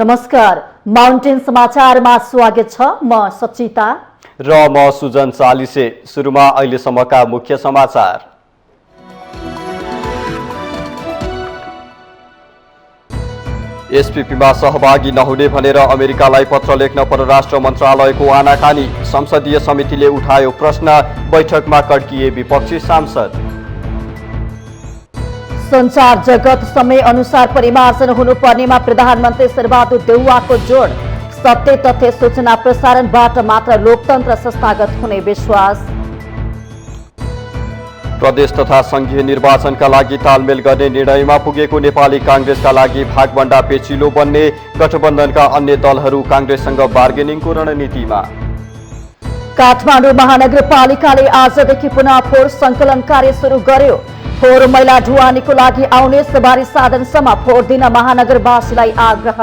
नमस्कार, माउन्टेन समाचारमा स्वागत छ। म सचिता र म सुजन चालिसे। सुरुमा अहिलेसम्मका मुख्य समाचार। एसपीपीमा सहभागी नहुने भनेर अमेरिकालाई पत्र लेख्न परराष्ट्र मन्त्रालयको आनाकानी। संसदीय समितिले उठायो प्रश्न, बैठकमा कड्किए विपक्षी सांसद। सञ्चार जगत समय अनुसार परिमार्जन हुनुपर्नेमा प्रधानमन्त्री शेरबहादुर देउवाको जोड। सत्य तथ्य सूचना प्रसारणबाट मात्र लोकतन्त्र संस्थागत हुने विश्वास। प्रदेश तथा संघीय निर्वाचनका लागि तालमेल गर्ने निर्णयमा पुगेको नेपाली कांग्रेसका लागि भागभण्डा पेचिलो बन्ने। गठबन्धनका अन्य दलहरू कांग्रेससँग बार्गेनिङको रणनीतिमा। काठमाडौँ महानगरपालिकाले आजदेखि पुनः फोहोर संकलन कार्य सुरु गर्यो। फोहोर मैला ढुवानीको लागि आउने सवारी साधनसम्म फोहोर दिन महानगरवासीलाई आग्रह।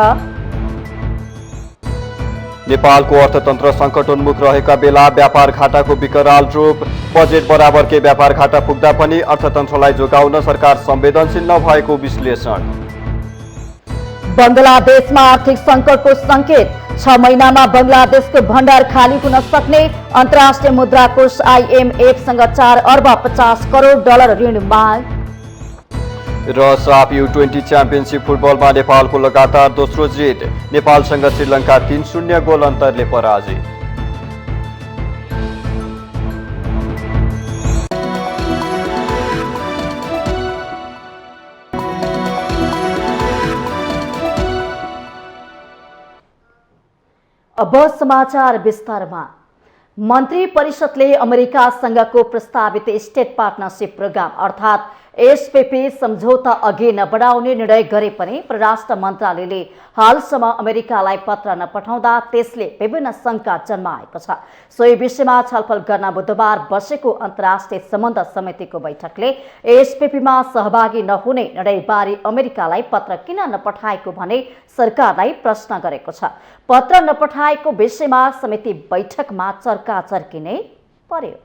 नेपालको अर्थतन्त्र सङ्कटोन्मुख रहेका बेला व्यापार घाटाको विकराल रूप। बजेट बराबरकै व्यापार घाटा पुग्दा पनि अर्थतन्त्रलाई जोगाउन सरकार संवेदनशील नभएको विश्लेषण। बंगलादेशमा आर्थिक सङ्कटको संकेत। 6 महिनामा बंगलादेशको भण्डार खाली हुन सक्ने। अन्तर्राष्ट्रिय मुद्रा कोष IMFसँग 4 अर्ब 50 करोड डलर ऋण माग। र साफ U20 च्याम्पियनशिप फुटबलमा नेपालको लगातार दोस्रो जित। नेपालसँग श्रीलङ्का 3-0 गोल अन्तरले पराजित। अब समाचार विस्तारमा। मन्त्री परिषदले अमेरिकासँगको प्रस्तावित स्टेट पार्टनरशिप प्रोग्राम अर्थात् SPP सम्झौता अघि नबढाउने निर्णय गरे पनि परराष्ट्र मन्त्रालयले हालसम्म अमेरिकालाई पत्र नपठाउँदा त्यसले विभिन्न शंका जन्माएको छ। सोही विषयमा छलफल गर्न बुधबार बसेको अन्तर्राष्ट्रिय सम्बन्ध समितिको बैठकले SPPमा सहभागी नहुने निर्णयबारे अमेरिकालाई पत्र किन नपठाएको भने सरकारलाई प्रश्न गरेको छ। पत्र नपठाएको विषयमा समिति बैठकमा चर्काचर्की नै पर्यो।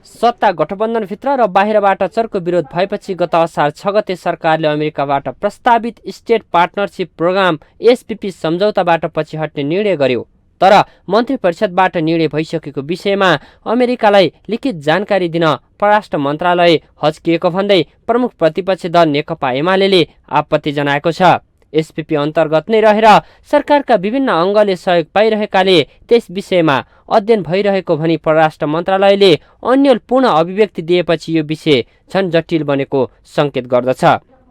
सत्ता गठबन्धनभित्र र बाहिरबाट चर्को विरोध भएपछि गत असार 6 गते सरकारले अमेरिकाबाट प्रस्तावित स्टेट पार्टनरशिप प्रोग्राम SPP सम्झौताबाट पछि हट्ने निर्णय गर्यो। तर मन्त्री परिषदबाट निर्णय भइसकेको विषयमा अमेरिकालाई लिखित जानकारी दिन परराष्ट्र मन्त्रालय हच्किएको भन्दै प्रमुख प्रतिपक्षी दल नेकपा एमाले आपत्ति जनाएको छ। SPP अन्तर्गत नै रहेर सरकारका विभिन्न अङ्गले सहयोग पाइरहेकाले त्यस विषयमा अध्ययन भइरहेको भनी परराष्ट्र मन्त्रालयले अन्यलपूर्ण अभिव्यक्ति दिएपछि यो विषय झन जटिल बनेको संकेत गर्दछ।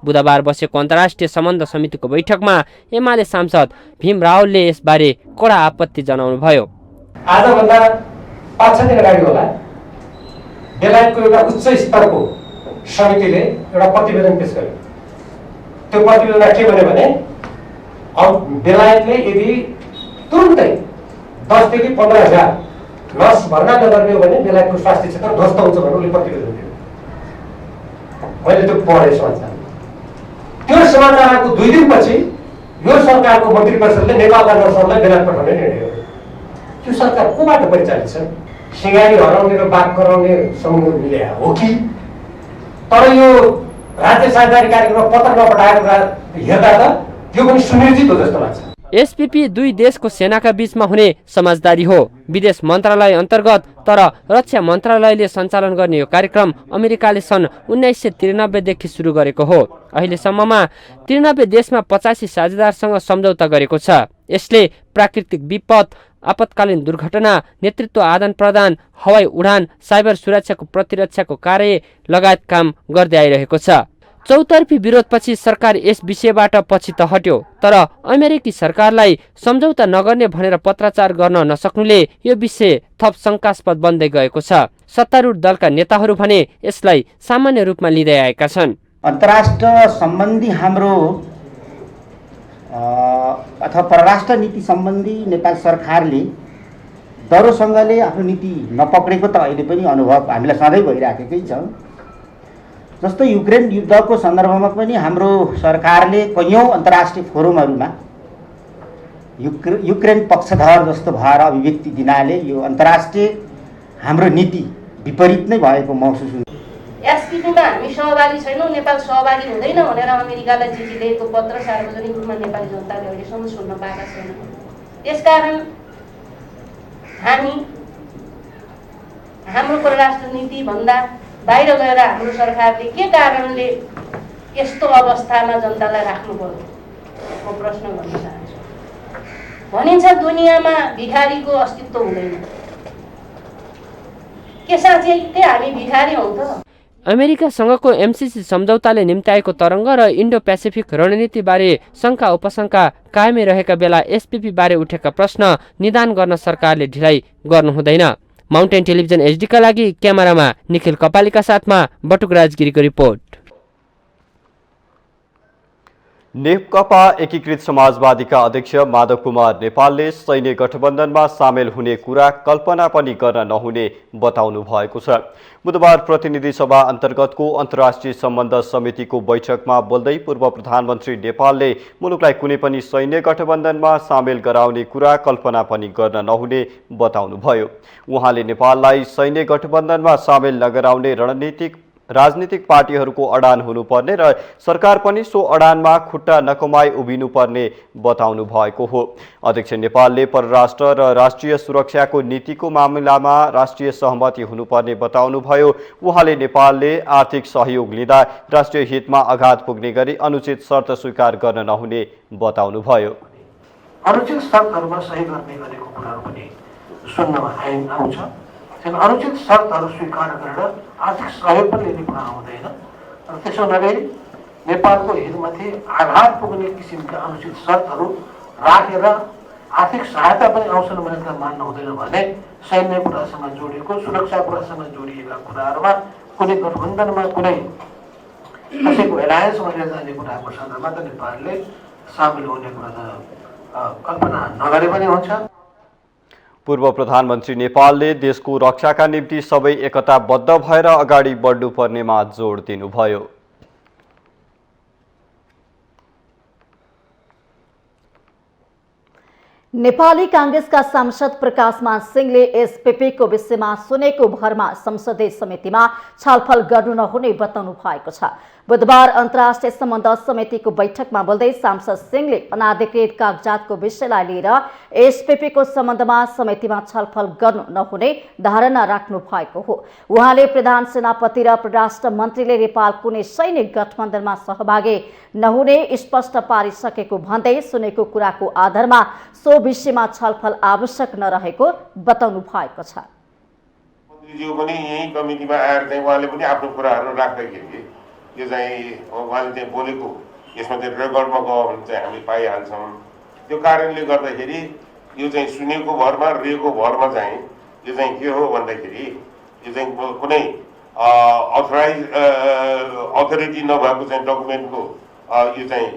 बुधबार बसेको अन्तर्राष्ट्रिय सम्बन्ध समितिको बैठकमा एमाले सांसद भीम रावलले यसबारे कडा आपत्ति जनाउनुभयो। आजभन्दा 5-6 दिन अगाडि होला बेलायतको एउटा उच्च स्तरको समितिले एउटा प्रतिवेदन पेश गर्यो। त्यो प्रतिवेदनमा के भन्यो भने बेलायतले यदि तुरुन्तै 10 देखि 15,000 लस भर्ना नगर्ने हो भने बेलायतको स्वास्थ्य क्षेत्र ध्वस्त हुन्छ भनेर उसले प्रतिवेदन दियो। मैले त्यो पढेँ समाचार। त्यो समाचारको 2 दिनपछि यो सरकारको मन्त्री परिषदले नेपालका नर्सहरूलाई बेलायत पठाउने निर्णय गर्यो। त्यो सरकार कोबाट परिचालित छ? सिँगारी हराउने र बाघ कराउने समूह मिले हो कि? तर यो राज्य साझेदारी कार्यक्रममा पत्र नपठाएको हेर्दा त त्यो पनि सुनिश्चित हो जस्तो लाग्छ। SPP दुई देशको सेनाका बीचमा हुने समझदारी हो। विदेश मन्त्रालय अन्तर्गत तर रक्षा मन्त्रालयले सञ्चालन गर्ने यो कार्यक्रम अमेरिकाले सन् 1993 देखि सुरु गरेको हो। अहिलेसम्ममा 93 देशमा 85 साझेदारसँग सम्झौता गरेको छ। यसले प्राकृतिक विपद, आपतकालीन दुर्घटना, नेतृत्व आदान प्रदान, हवाई उडान, साइबर सुरक्षाको प्रतिरक्षाको कार्य लगायत काम गर्दै आइरहेको छ। चौतर्फी विरोधपछि सरकार यस विषयबाट पछि त हट्यो, तर अमेरिकी सरकारलाई सम्झौता नगर्ने भनेर पत्राचार गर्न नसक्नुले यो विषय थप शङ्कास्पद बन्दै गएको छ। सत्तारूढ दलका नेताहरू भने यसलाई सामान्य रूपमा लिँदै आएका छन्। अन्तर्राष्ट्र सम्बन्धी हाम्रो अथवा परराष्ट्र नीति सम्बन्धी नेपाल सरकारले डरोसँगले आफ्नो नीति नपक्रेको त अहिले पनि अनुभव हामीलाई सधैँ भइराखेकै छ। जस्तो युक्रेन युद्धको सन्दर्भमा पनि हाम्रो सरकारले कैयौँ अन्तर्राष्ट्रिय फोरमहरूमा युक्रेन पक्षधर जस्तो भएर अभिव्यक्ति दिनाले यो अन्तर्राष्ट्रिय हाम्रो नीति विपरीत नै भएको महसुस हुन्छ। एसपिपीमा हामी सहभागी छैनौँ, नेपाल सहभागी हुँदैन भनेर अमेरिकालाई चिठी लेखेको पत्र सार्वजनिक रूपमा नेपाली जनताले अहिलेसम्म सुन्न पाएका छैनन्। त्यसकारण हामी हाम्रो परराष्ट्र नीतिभन्दा बाहिर गएर हाम्रो सरकारले के कारणले यस्तो अवस्थामा जनतालाई राख्नु पर्यो म प्रश्न गर्न चाहन्छु। भनिन्छ दुनियाँमा भिखारीको अस्तित्व हुँदैन, के साँच्चै हामी भिखारी हौँ त? अमेरिकासँगको एमसिसी सम्झौताले निम्त्याएको तरङ्ग र इन्डो पेसिफिक रणनीतिबारे शङ्का उपशङ्का कायमै रहेका बेला एसपिपी बारे उठेका प्रश्न निदान गर्न सरकारले ढिलाइ गर्नु हुँदैन। माउन्टेन टेलिभिजन एचडीका लागि क्यामेरामा निखिल कपालीका साथमा बटुक राजगिरीको रिपोर्ट। नेकपा एकीकृत समाजवादीका अध्यक्ष माधव कुमार नेपालले सैन्य गठबन्धनमा सामेल हुने कुरा कल्पना पनि गर्न नहुने बताउनु भएको छ। बुधबार प्रतिनिधि सभा अन्तर्गतको अन्तर्राष्ट्रिय सम्बन्ध समितिको बैठकमा बोल्दै पूर्व प्रधानमन्त्री नेपालले मुलुकलाई कुनै पनि सैन्य गठबन्धनमा सामेल गराउने कुरा कल्पना पनि गर्न नहुने बताउनुभयो। उहाँले नेपाललाई सैन्य गठबन्धनमा सामेल नगराउने राजनीतिक पार्टीहरूको अडान हुनुपर्ने र सरकार पनि सो अडानमा खुट्टा नकमाई उभिनुपर्ने बताउनु भएको हो। अध्यक्ष नेपालले परराष्ट्र र राष्ट्रिय सुरक्षाको नीतिको मामिलामा राष्ट्रिय सहमति हुनुपर्ने बताउनुभयो। उहाँले नेपालले आर्थिक सहयोग लिँदा राष्ट्रिय हितमा आघात पुग्ने गरी अनुचित शर्त स्वीकार गर्न नहुने बताउनुभयो। अनुचित शर्तहरूमा सही गर्ने गरेको कुराहरू पनि सुन्नमा आउँछ। अनुचित शर्तहरू स्वीकार गरेर आर्थिक सहयोग पनि लिने कुरा हुँदैन। र त्यसो नगरी नेपालको हितमाथि आघात पुग्ने किसिमका अनुचित शर्तहरू राखेर आर्थिक सहायता पनि आउँछन् भनेर मान्न हुँदैन भने सैन्य कुरासँग जोडिएको सुरक्षा कुरासँग जोडिएका कुराहरूमा कुनै गठबन्धनमा कुनै कसैको एलायन्समा लिएर जाने कुराको सन्दर्भमा त नेपालले सामेल हुने कुरा त कल्पना नगरे पनि हुन्छ। पूर्व प्रधानमन्त्री नेपालले देशको रक्षाका निम्ति सबै एकताबद्ध भएर अगाडि बढ्नुपर्नेमा जोड दिनुभयो। नेपाली कांग्रेसका सांसद प्रकाशमान सिंहले एसपीपीको विषयमा सुनेको भरमा संसदीय समितिमा छलफल गर्नु नहुने बताउनु भएको छ। बुधबार अन्तर्राष्ट्रिय सम्बन्ध समितिको बैठकमा बोल्दै सांसद सिंहले अनाधिकृत कागजातको विषयलाई लिएर एसपीपीको सम्बन्धमा समितिमा छलफल गर्नु नहुने धारणा राख्नु भएको हो। उहाँले प्रधान सेनापति र परराष्ट्र मन्त्रीले नेपाल कुनै सैनिक गठबन्धनमा सहभागी नहुने स्पष्ट पारिसकेको भन्दै सुनेको कुराको आधारमा सो विषयमा छलफल आवश्यक नरहेको बताउनु भएको छ। मन्त्रीज्यू पनि यही कमिटीमा आएर चाहिँ उहाँले पनि आफ्नो कुराहरू राख्दाखेरि यो चाहिँ उहाँले चाहिँ बोलेको यसमा चाहिँ रेकर्डमा गयो भने चाहिँ हामी पाइहाल्छौँ। त्यो कारणले गर्दाखेरि यो चाहिँ सुनेको भरमा रेको भरमा चाहिँ यो चाहिँ के हो भन्दाखेरि यो चाहिँ कुनै अथोरिटी नभएको चाहिँ डकुमेन्टको यो चाहिँ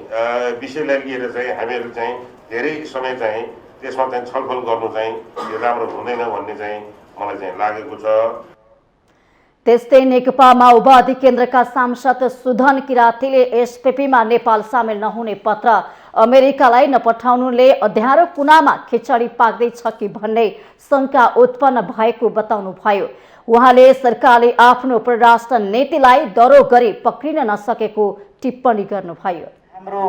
विषयलाई लिएर चाहिँ हामीहरू चाहिँ धेरै समय चाहिँ त्यसमा चाहिँ छलफल गर्नु चाहिँ यो राम्रो हुँदैन भन्ने चाहिँ मलाई चाहिँ लागेको छ। त्यस्तै नेकपा माओवादी केन्द्रका सांसद सुधन किरातीले एसपीपीमा नेपाल सामेल नहुने पत्र अमेरिकालाई नपठाउनुले अँध्यारो कुनामा खिचडी पाक्दैछ कि भन्ने शङ्का उत्पन्न भएको बताउनुभयो। उहाँले सरकारले आफ्नो परराष्ट्र नीतिलाई दरो गरी पक्रिन नसकेको टिप्पणी गर्नुभयो। हाम्रो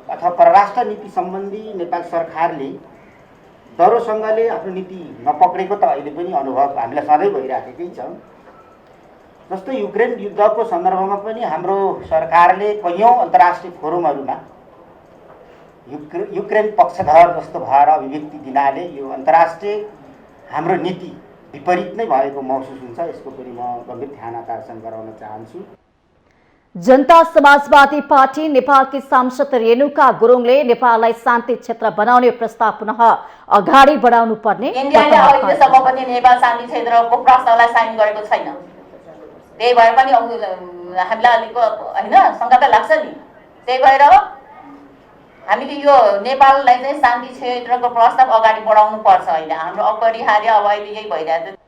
अथवा परराष्ट्र नीति सम्बन्धी नेपाल सरकारले दरोसँगले आफ्नो नीति नपक्रेको त अहिले पनि अनुभव हामीलाई सधैँ भइराखेकै छ। जस्तै युक्रेन युद्धको सन्दर्भमा पनि हाम्रो सरकारले कैयौँ अन्तर्राष्ट्रिय फोरमहरूमा युक्रेन पक्षधर जस्तो भएर अभिव्यक्ति दिनाले यो अन्तर्राष्ट्रिय हाम्रो नीति विपरीत नै भएको महसुस हुन्छ। यसको पनि म गम्भीर ध्यान आकर्षण गराउन चाहन्छु। जनता समाजवादी पार्टी नेपालकी सांसद रेणुका गुरुङले नेपाललाई शान्ति क्षेत्र बनाउने प्रस्ताव पुनः अगाडि बढाउनु पर्ने इन्डियाले अहिलेसम्म पनि नेपाल शान्ति क्षेत्रको प्रस्तावलाई साइन गरेको छैन। त्यही भएर पनि हामीलाई अलिक होइन शङ्का त लाग्छ नि। त्यही भएर हामीले यो नेपाललाई चाहिँ शान्ति क्षेत्रको प्रस्ताव अगाडि बढाउनु पर्छ। अहिले हाम्रो अपरिहार्य अब अहिले यही भइरहेको छ।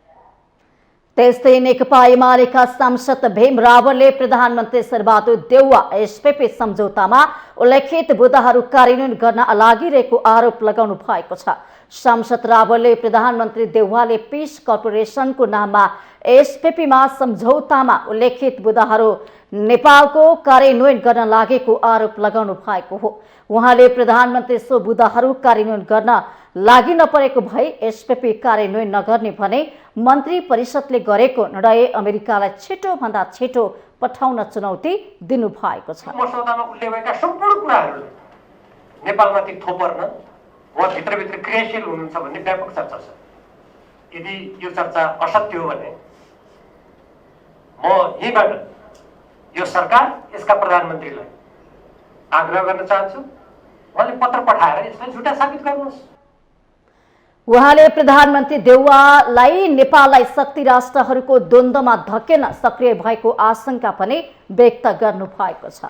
त्यस्तै नेकपा एमालेका सांसद भीम रावलले प्रधानमन्त्री शेरबहादुर देउवा एसपीपी सम्झौतामा उल्लेखित मुद्दाहरू कार्यान्वयन गर्न लागिरहेको आरोप लगाउनु भएको छ। सांसद रावलले प्रधानमन्त्री देउवाले पीस कर्पोरेसनको नाममा एसपीपीमा सम्झौतामा उल्लेखित बुदाहरू नेपालको कार्यान्वयन गर्न लागेको आरोप लगाउनु भएको हो। उहाँले प्रधानमन्त्री सो बुदाहरू कार्यान्वयन गर्न लागि नपरेको भए एसपीपी कार्यान्वयन नगर्ने भने मन्त्री परिषदले गरेको निर्णय अमेरिकालाई छिटोभन्दा छिटो पठाउन चुनौती दिनुभएको छ। मसौदामा उल्लेख भएका सम्पूर्ण कुराहरूले नेपालमाथि थोपर्न उहाँ भित्रभित्र क्रियाशील हुनुहुन्छ भन्ने व्यापक चर्चा छ। यदि यो चर्चा असत्य हो भने म यहीँबाट यो सरकार यसका प्रधानमन्त्रीलाई आग्रह गर्न चाहन्छु, उहाँले पत्र पठाएर यसलाई झुटा साबित गर्नुहोस्। उहाँले प्रधानमन्त्री देउवालाई नेपाललाई शक्ति राष्ट्रहरूको द्वन्द्वमा धकेल्न सक्रिय भएको आशंका पनि व्यक्त गर्नु भएको छ।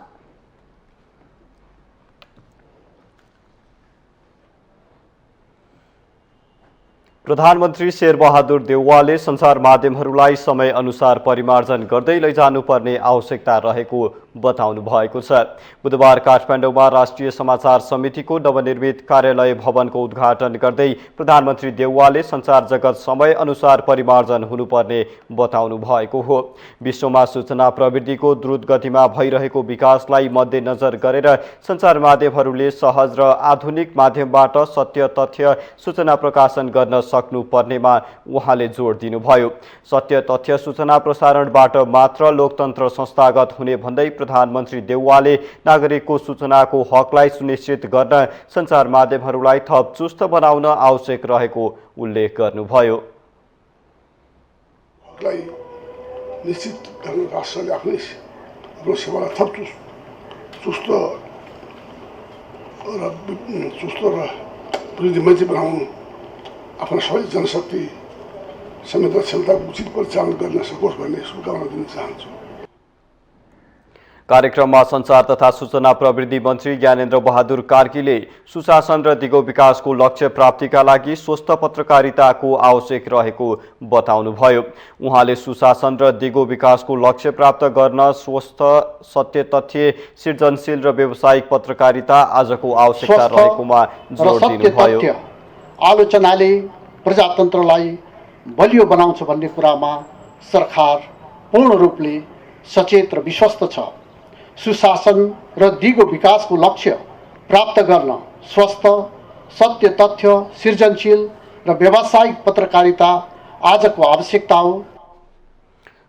प्रधानमन्त्री शेरबहादुर देउवाले सञ्चार माध्यमहरूलाई समय अनुसार परिमार्जन गर्दै लैजानुपर्ने आवश्यकता रहेको बताउनु भएको छ। बुधबार काठमाडौँमा राष्ट्रिय समाचार समितिको नवनिर्मित कार्यालय भवनको उद्घाटन गर्दै प्रधानमन्त्री देउवाले सञ्चार जगत समय अनुसार परिमार्जन हुनुपर्ने बताउनु भएको हो। विश्वमा सूचना प्रविधिको द्रुत गतिमा भइरहेको विकासलाई मध्यनजर गरेर सञ्चार माध्यमहरूले सहज र आधुनिक माध्यमबाट सत्य तथ्य सूचना प्रकाशन गर्न सक्नुपर्नेमा उहाँले जोड दिनुभयो। सत्य तथ्य सूचना प्रसारणबाट मात्र लोकतन्त्र संस्थागत हुने भन्दै प्रधानमन्त्री देउवाले नागरिकको सूचनाको हकलाई सुनिश्चित गर्न सञ्चार माध्यमहरूलाई थप चुस्त बनाउन आवश्यक रहेको उल्लेख गर्नुभयो। हकलाई निश्चित गर्न राष्ट्रले आफ्नो सेवालाई थप चुस्त र वृद्धिमय बनाउनु, आफ्नो सबै जनशक्ति संवेदनशीलताको उचित परिचालन गर्न सकोस् भन्ने शुभकामना दिन चाहन्छु। कार्यक्रममा सञ्चार तथा सूचना प्रविधि मन्त्री ज्ञानेन्द्र बहादुर कार्कीले सुशासन र दिगो विकासको लक्ष्य प्राप्तिका लागि स्वस्थ पत्रकारिताको आवश्यक रहेको बताउनुभयो। उहाँले सुशासन र दिगो विकासको लक्ष्य प्राप्त गर्न स्वस्थ, सत्य तथ्य, सृजनशील र व्यावसायिक पत्रकारिता आजको आवश्यकता रहेकोमा जोड दिनुभयो। आलोचनाले प्रजातन्त्रलाई बलियो बनाउँछ भन्ने कुरामा सरकार पूर्ण रूपले सचेत र विश्वस्त छ। सुशासन र दिगो विकासको लक्ष्य प्राप्त गर्न स्वस्थ, सत्य तथ्य, सृजनशील र व्यावसायिक पत्रकारिता आजको आवश्यकता हो।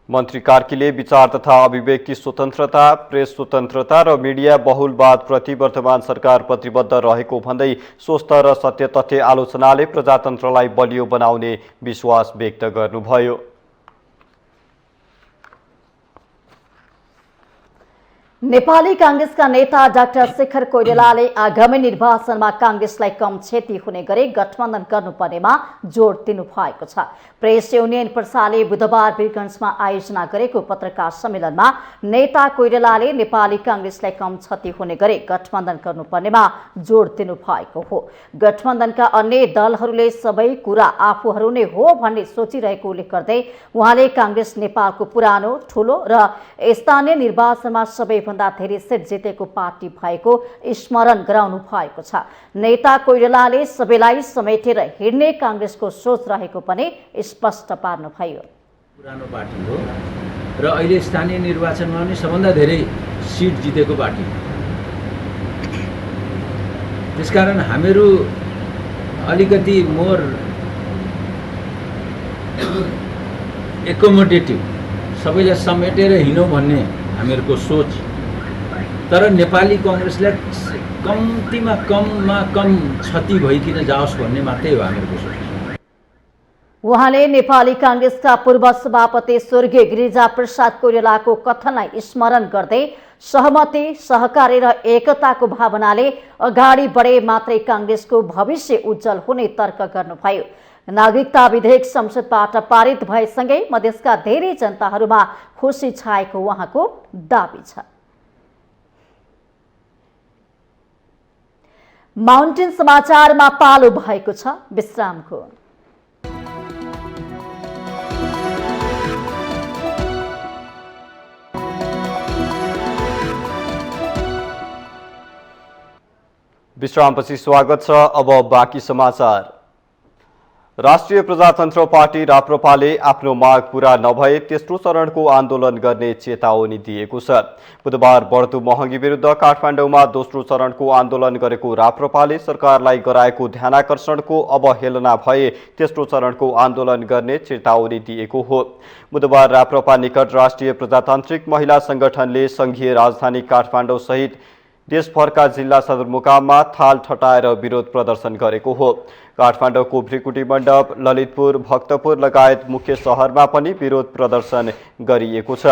मन्त्री कार्कीले विचार तथा अभिव्यक्ति स्वतन्त्रता, प्रेस स्वतन्त्रता र मिडिया बहुलवाद प्रति वर्तमान सरकार प्रतिबद्ध रहेको भन्दै स्वस्थ र सत्य तथ्य आलोचनाले प्रजातन्त्रलाई बलियो बनाउने विश्वास व्यक्त गर्नुभयो। नेपाली कांग्रेसका नेता डाक्टर शेखर कोइरालाले आगामी निर्वाचनमा कांग्रेसलाई कम क्षति हुने गरी गठबन्धन गर्नुपर्नेमा जोड दिनु भएको छ। प्रेस युनियन प्रसाले बुधबार वीरगञ्जमा आयोजना गरेको पत्रकार सम्मेलनमा नेता कोइरालाले नेपाली कांग्रेसलाई कम क्षति हुने गरी गठबन्धन गर्नुपर्नेमा जोड दिनु भएको हो। गठबन्धनका अन्य दलहरूले सबै कुरा आफूहरू नै हो भन्ने सोचिरहेको उल्लेख गर्दै उहाँले कांग्रेस नेपालको पुरानो, ठूलो र स्थानीय निर्वाचनमा सबैभन्दा धेरै सिट जितेको पार्टी भएको स्मरण गराउनु भएको छ। नेता कोइरालाले सबैलाई समेटेर हिँड्ने कांग्रेसको सोच रहेको पनि स्पष्ट पार्नुभयो। पुरानो पार्टी हो र अहिले स्थानीय निर्वाचनमा पनि सबभन्दा धेरै सिट जितेको पार्टी हो। त्यसकारण हामीहरू अलिकति मोर एकोमोडेटिभ, सबैलाई समेटेर हिँडौँ भन्ने हामीहरूको सोच। तर नेपाली कांग्रेसलाई कम्तीमा कम क्षति भइकिन जाओस् भन्ने मात्रै हो हामीहरूको सोच। उहाँले नेपाली कांग्रेसका पूर्व सभापति स्वर्गीय गिरिजा प्रसाद कोइरालाको कथनलाई स्मरण गर्दै सहमति, सहकार्य र एकताको भावनाले अगाडि बढे मात्रै कांग्रेसको भविष्य उज्जवल हुने तर्क गर्नुभयो। नागरिकता विधेयक संसदबाट पारित भएसँगै मधेसका धेरै जनताहरूमा खुसी छाएको उहाँको दाबी छ। माउन्टेन समाचारमा पालो भएको छ विश्रामको। विश्रामपछि स्वागत छ। अब बाँकी समाचार। राष्ट्रिय प्रजातन्त्र पार्टी राप्रपाले आफ्नो माग पूरा नभए तेस्रो चरणको आन्दोलन गर्ने चेतावनी दिएको छ। बुधबार बढ्दो महँगी विरुद्ध काठमाडौँमा दोस्रो चरणको आन्दोलन गरेको राप्रपाले सरकारलाई गराएको ध्यानाकर्षणको अवहेलना भए तेस्रो चरणको आन्दोलन गर्ने चेतावनी दिएको हो। बुधबार राप्रपा निकट राष्ट्रिय प्रजातान्त्रिक महिला संगठनले संघीय राजधानी काठमाडौँ सहित देशभरका जिल्ला सदरमुकाममा थाल ठटाएर विरोध प्रदर्शन गरेको हो। काठमाडौँको भ्रिकुटी मण्डप, ललितपुर, भक्तपुर लगायत मुख्य शहरमा पनि विरोध प्रदर्शन गरिएको छ।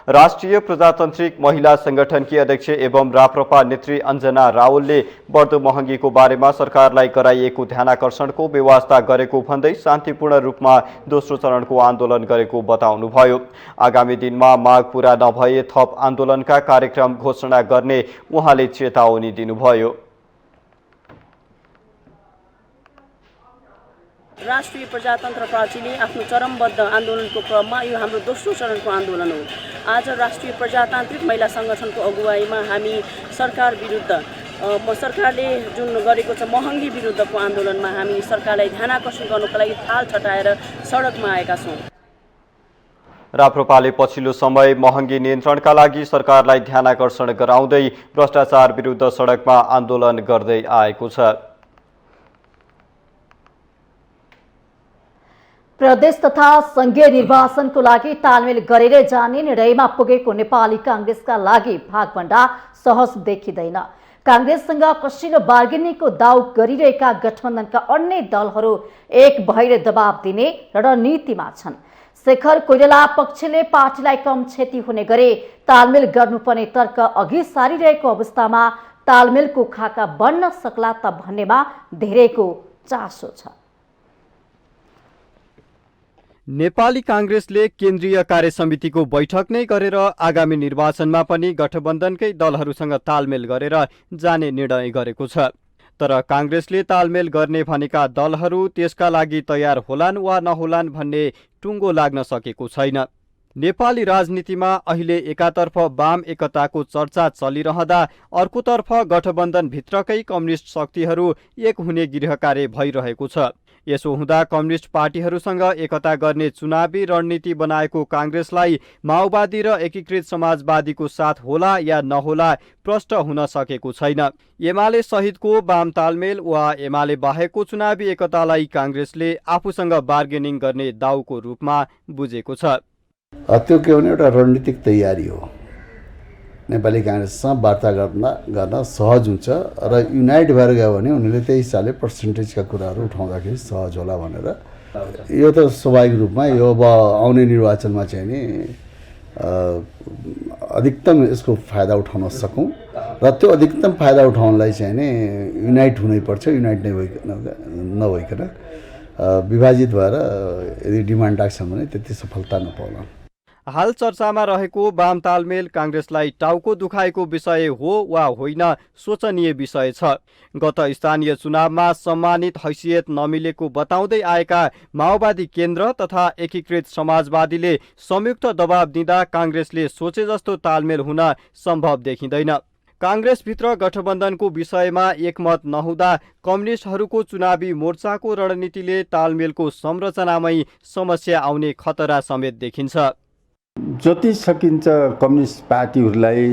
राष्ट्रिय प्रजातान्त्रिक महिला संगठनकी अध्यक्ष एवं राप्रपा नेत्री अञ्जना रावलले बढ्दो महँगीको बारेमा सरकारलाई गराइएको ध्यानाकर्षणको व्यवस्था गरेको भन्दै शान्तिपूर्ण रूपमा दोस्रो चरणको आन्दोलन गरेको बताउनुभयो। आगामी दिनमा माग पूरा नभए थप आन्दोलनका कार्यक्रम घोषणा गर्ने उहाँले चेतावनी दिनुभयो। राष्ट्रिय प्रजातन्त्र पार्टीले आफ्नो चरमबद्ध आन्दोलनको क्रममा यो हाम्रो दोस्रो चरणको आन्दोलन हो। आज राष्ट्रिय प्रजातान्त्रिक महिला संगठनको अगुवाईमा हामी सरकार विरुद्ध सरकारले जुन गरेको छ महँगी विरुद्धको आन्दोलनमा हामी सरकारलाई ध्यानाकर्षण गर्नको लागि थाल ठटाएर सडकमा आएका छौँ। राप्रपाले पछिल्लो समय महँगी नियन्त्रणका लागि सरकारलाई ध्यानाकर्षण गराउँदै भ्रष्टाचार विरुद्ध सडकमा आन्दोलन गर्दै आएको छ। प्रदेश तथा संघीय निर्वाचनको लागि तालमेल गरेर जाने निर्णयमा पुगेको नेपाली कांग्रेसका लागि भागभण्डा सहज देखिँदैन। कांग्रेससँग कसिलो बार्गेनिङको दाउ गरिरहेका गठबन्धनका अन्य दलहरू एक भएर दबाब दिने रणनीतिमा छन्। शेखर कोइराला पक्षले पार्टीलाई कम क्षति हुने गरी तालमेल गर्नुपर्ने तर्क अघि सारिरहेको अवस्थामा तालमेलको खाका बन्न सक्ला त भन्नेमा धेरैको चासो छ। नेपाली कांग्रेसले केन्द्रीय कार्यसमितिको बैठक नै गरेर आगामी निर्वाचनमा पनि गठबन्धनकै दलहरूसँग तालमेल गरेर जाने निर्णय गरेको छ। तर कांग्रेसले तालमेल गर्ने भनेका दलहरू त्यसका लागि तयार होलान् वा नहोलान् भन्ने टुङ्गो लाग्न सकेको छैन। नेपाली राजनीतिमा अहिले एकातर्फ वाम एकताको चर्चा चलिरहँदा अर्कोतर्फ गठबन्धनभित्रकै कम्युनिस्ट शक्तिहरू एक हुने गृहकार्य भइरहेको छ। यसो हुँदा कम्युनिस्ट पार्टीहरूसँग एकता गर्ने चुनावी रणनीति बनाएको कांग्रेसलाई माओवादी र एकीकृत समाजवादीको साथ होला या नहोला प्रष्ट हुन सकेको छैन। एमाले सहितको वाम तालमेल वा एमाले बाहेकको चुनावी एकतालाई कांग्रेसले आफूसँग बार्गेनिङ गर्ने दाउको रूपमा बुझेको छ। त्यो के भने एउटा रणनीतिक तयारी हो। नेपाली कांग्रेससँग वार्ता गर्न सहज हुन्छ र युनाइट भएर गयो भने उनीहरूले त्यही हिसाबले पर्सेन्टेजका कुराहरू उठाउँदाखेरि सहज होला भनेर। यो त स्वाभाविक रूपमा यो अब आउने निर्वाचनमा चाहिँ नि अधिकतम यसको फाइदा उठाउन सकौँ र त्यो अधिकतम फाइदा उठाउनलाई चाहिँ नि युनाइट हुनैपर्छ। युनाइट नभइकन विभाजित भएर यदि डिमान्ड राख्छन् भने त्यति सफलता नपाउला। हाल चर्चामा रहेको वाम तालमेल कांग्रेसलाई टाउको दुखाएको विषय हो वा होइन सोचनीय विषय छ। गत स्थानीय चुनावमा सम्मानित हैसियत नमिलेको बताउँदै आएका माओवादी केन्द्र तथा एकीकृत समाजवादीले संयुक्त दबाब दिँदा कांग्रेसले सोचे जस्तो तालमेल हुन सम्भव देखिँदैन। कांग्रेसभित्र गठबन्धनको विषयमा एकमत नहुँदा कम्युनिस्टहरूको चुनावी मोर्चाको रणनीतिले तालमेलको संरचनामै समस्या आउने खतरा समेत देखिन्छ। जति सकिन्छ कम्युनिस्ट पार्टीहरूलाई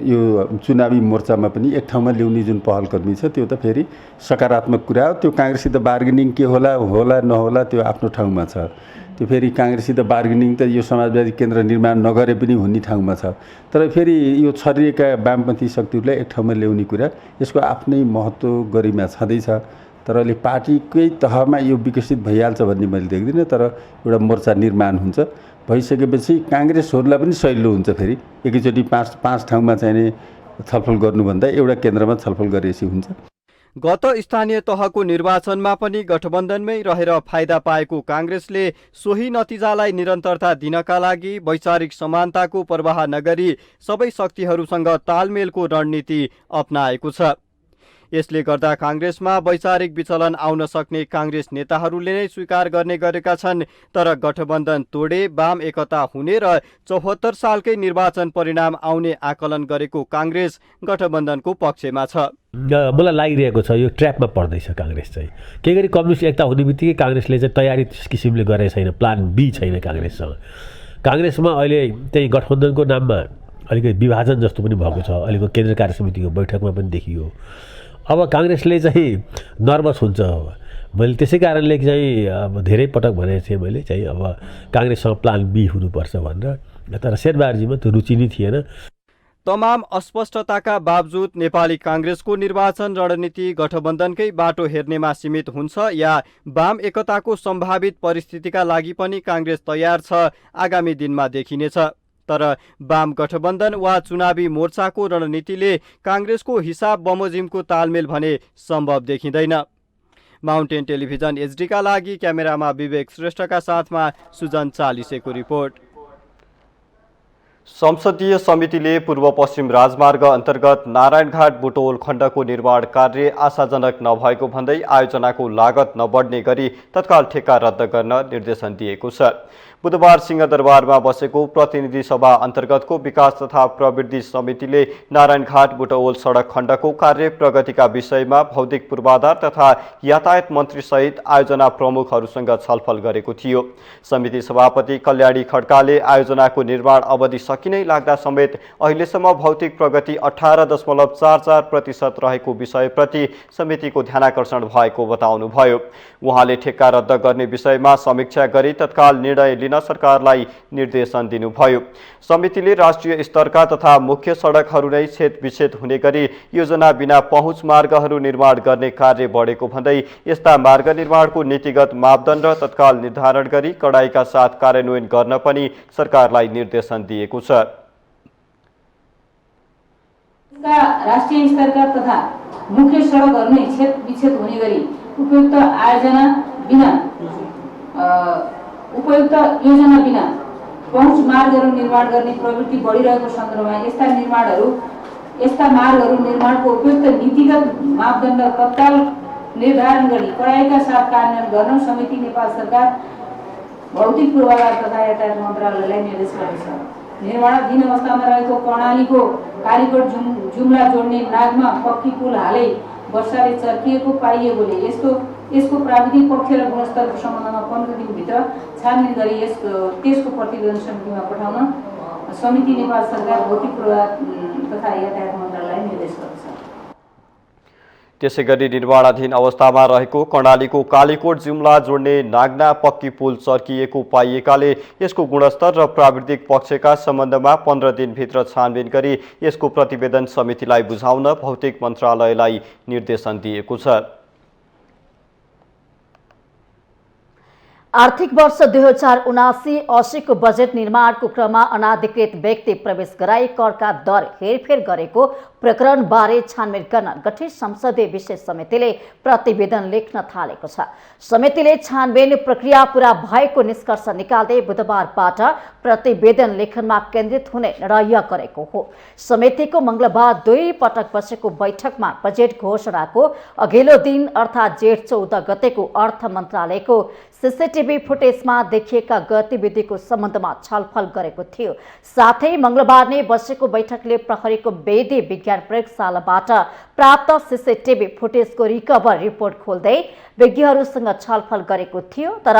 यो चुनावी मोर्चामा पनि एक ठाउँमा ल्याउने जुन पहलकदमी छ त्यो त फेरि सकारात्मक कुरा हो। त्यो कांग्रेससित बार्गेनिङ के होला नहोला त्यो आफ्नो ठाउँमा छ। त्यो फेरि कांग्रेससित बार्गेनिङ त यो समाजवादी केन्द्र निर्माण नगरे पनि हुने ठाउँमा छ। तर फेरि यो छरिएका वामपन्थी शक्तिहरूलाई एक ठाउँमा ल्याउने कुरा यसको आफ्नै महत्त्व गरिमा छँदैछ। तर अहिले पार्टीकै तहमा यो विकसित भइहाल्छ भन्ने मैले देख्दिनँ। तर एउटा मोर्चा निर्माण हुन्छ, भइसकेपछि कांग्रेसहरूलाई पनि सहिलो हुन्छ। फेरि एकैचोटि पाँच ठाउँमा चाहिँ छलफल गर्नुभन्दा एउटा केन्द्रमा छलफल गरेपछि हुन्छ। गत स्थानीय तहको निर्वाचनमा पनि गठबन्धनमै रहेर फाइदा पाएको कांग्रेसले सोही नतिजालाई निरन्तरता दिनका लागि वैचारिक समानताको प्रवाह नगरी सबै शक्तिहरूसँग तालमेलको रणनीति अपनाएको छ। यसले गर्दा काङ्ग्रेसमा वैचारिक विचलन आउन सक्ने काङ्ग्रेस नेताहरूले नै स्वीकार गर्ने गरेका छन्। तर गठबन्धन तोडे वाम एकता हुने र 74 सालकै निर्वाचन परिणाम आउने आकलन गरेको काङ्ग्रेस गठबन्धनको पक्षमा छ। मलाई लागिरहेको छ यो ट्र्यापमा पर्दैछ काङ्ग्रेस चाहिँ। केही गरी कम्युनिस्ट एकता हुने बित्तिकै काङ्ग्रेसले चाहिँ तयारी त्यस किसिमले गरेको छैन, प्लान बी छैन काङ्ग्रेससँग। काङ्ग्रेसमा अहिले त्यही गठबन्धनको नाममा अलिकति विभाजन जस्तो पनि भएको छ, अहिलेको केन्द्रीय कार्य समितिको बैठकमा पनि देखियो। अब काङ्ग्रेसले चाहिँ नर्भस हुन्छ। मैले त्यसै कारणले चाहिँ अब धेरै पटक भनेको थिएँ मैले चाहिँ अब काङ्ग्रेससँग प्लान बी हुनुपर्छ भनेर, तर शेरबहादुरजीमा त्यो रुचि नै थिएन। तमाम अस्पष्टताका बावजुद नेपाली काङ्ग्रेसको निर्वाचन रणनीति गठबन्धनकै बाटो हेर्नेमा सीमित हुन्छ या वाम एकताको सम्भावित परिस्थितिका लागि पनि काङ्ग्रेस तयार छ, आगामी दिनमा देखिनेछ। तर वाम गठबन्धन वा चुनावी मोर्चाको रणनीतिले काङ्ग्रेसको हिसाब बमोजिमको तालमेल भने सम्भव देखिँदैन। माउन्टेन टेलिभिजन एचडीका लागि क्यामेरामा विवेक श्रेष्ठका साथमा सुजन चालिसेको रिपोर्ट। संसदीय समितिले पूर्व पश्चिम राजमार्ग अन्तर्गत नारायणघाट बुटोल खण्डको निर्माण कार्य आशाजनक नभएको भन्दै आयोजनाको लागत नबढ्ने गरी तत्काल ठेक्का रद्द गर्न निर्देशन दिएको छ। बुधबार सिंहदरबारमा बसेको प्रतिनिधि सभा अन्तर्गतको विकास तथा प्रवृद्धि समितिले नारायणघाट बुटौल सडक खण्डको कार्य प्रगतिका विषयमा भौतिक पूर्वाधार तथा यातायात मन्त्रीसहित आयोजना प्रमुखहरूसँग छलफल गरेको थियो। समिति सभापति कल्याणी खड्काले आयोजनाको निर्माण अवधि सकिनै लाग्दा समेत अहिलेसम्म भौतिक प्रगति 18.44% रहेको विषयप्रति समितिको ध्यानाकर्षण भएको बताउनुभयो। उहाँले ठेक्का रद्द गर्ने विषयमा समीक्षा गरी तत्काल निर्णय लिन सरकारलाई निर्देशन दिनुभयो। समितिले राष्ट्रिय स्तरका तथा मुख्य सडकहरू नै छेदविच्छेद हुने गरी योजना बिना पहुँच मार्गहरू निर्माण गर्ने कार्य बढेको भन्दै यस्ता मार्ग निर्माणको नीतिगत मापदण्ड तत्काल निर्धारण गरी कडाइका साथ कार्यान्वयन गर्न पनि सरकारलाई निर्देशन दिएको छ। राष्ट्रिय स्तरका तथा मुख्य सडकहरू नै छेदविच्छेद हुने गरी उपयुक्त योजना बिना पहुँच मार्गहरू निर्माण गर्ने प्रवृत्ति बढिरहेको सन्दर्भमा यस्ता मार्गहरू निर्माणको उपयुक्त नीतिगत मापदण्ड तत्काल निर्धारण गरी कडाइका साथ कार्यान्वयन गर्न समिति नेपाल सरकार भौतिक पूर्वाधार तथा यातायात मन्त्रालयलाई निर्देश गरेछ। निर्माणाधीन अवस्थामा रहेको कर्णालीको कालीकोट जुम्ला जोड्ने नागमा पक्की पुल हालै वर्षाले चर्किएको पाइएकोले यसको प्राविधिक पक्ष र गुणस्तरको सम्बन्धमा 15 दिनभित्र छानबिन गरी त्यसको प्रतिवेदन समितिमा पठाउन समिति नेपाल सरकार भौतिक पूर्वाधार तथा यातायात मन्त्रालयलाई निर्देश गर्छ। त्यसैगरी निर्माणाधीन अवस्थामा रहेको कर्णालीको कालीकोट जुम्ला जोड्ने नागना पक्की पुल चर्किएको पाइएकाले यसको गुणस्तर र प्राविधिक पक्षका सम्बन्धमा 15 दिनभित्र छानबिन गरी यसको प्रतिवेदन समितिलाई बुझाउन भौतिक मन्त्रालयलाई निर्देशन दिएको छ। आर्थिक वर्ष 2079-80 को बजेट निर्माणको क्रममा अनाधिकृत व्यक्ति प्रवेश गराई करका दर हेरफेर गरेको प्रकरणबारे छानबिन गर्न गठित संसदीय विशेष समितिले प्रतिवेदन लेख्न थालेको छ। समितिले छानबिन प्रक्रिया पूरा भएको निष्कर्ष निकाल्दै बुधबारबाट प्रतिवेदन लेखनमा केन्द्रित हुने निर्णय गरेको हो। समितिको मंगलबार 2 पटक बसेको बैठकमा बजेट घोषणाको अघिल्लो दिन अर्थात् जेठ 14 गतेको अर्थ मन्त्रालयको सीसीटीभी फुटेजमा देखिएका गतिविधिको सम्बन्धमा छलफल गरेको थियो। साथै मंगलबार नै बसेको बैठकले प्रहरीको वेदी विज्ञान प्रयोगशालाबाट प्राप्त सीसीटीभी फुटेजको रिकभर रिपोर्ट खोल्दै विज्ञहरूसँग छलफल गरेको थियो। तर